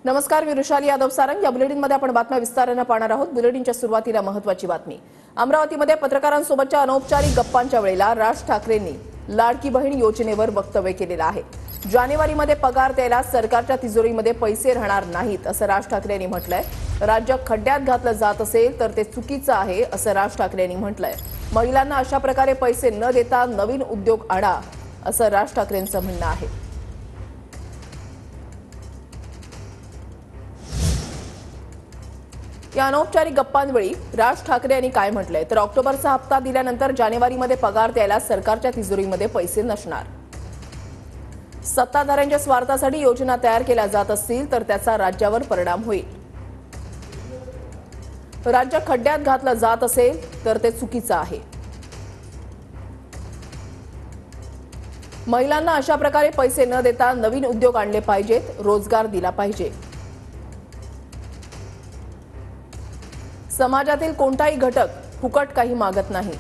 नमस्कार, मी रुशाली यादव सारंग। या बुलेटिनमध्ये आपण बातम्या विस्ताराने पाहणार आहोत। बुलेटिनच्या सुरुवातीला महत्त्वाची बातमी। अमरावतीमध्ये पत्रकारांसोबतच्या अनौपचारिक गप्पांच्या वेळेला राज ठाकरेंनी लाडकी बहीण योजनेवर वक्तव्य केलेलं आहे। जानेवारीमध्ये पगार द्यायला सरकारच्या तिजोरीमध्ये पैसे राहणार नाहीत असं राज ठाकरे यांनी म्हटलंय। राज्य खड्ड्यात घातलं जात असेल तर ते चुकीचं आहे असं राज ठाकरे यांनी म्हटलंय। महिलांना अशा प्रकारे पैसे न देता नवीन उद्योग आणा असं राज ठाकरेंचं म्हणणं आहे। या अनौपचारिक गप्पांवेळी राज ठाकरे यांनी काय म्हटलंय तर ऑक्टोबरचा हप्ता दिल्यानंतर जानेवारीमध्ये पगार द्यायला सरकारच्या तिजोरीमध्ये पैसे नसणार। सत्ताधाऱ्यांच्या स्वार्थासाठी योजना तयार केल्या जात असतील तर त्याचा राज्यावर परिणाम होईल। राज्य खड्ड्यात घातलं जात असेल तर ते चुकीचं आहे। महिलांना अशा प्रकारे पैसे न देता नवीन उद्योग आणले पाहिजेत, रोजगार दिला पाहिजे। समाजातील कोणताही घटक फुकट काही मागत नाही।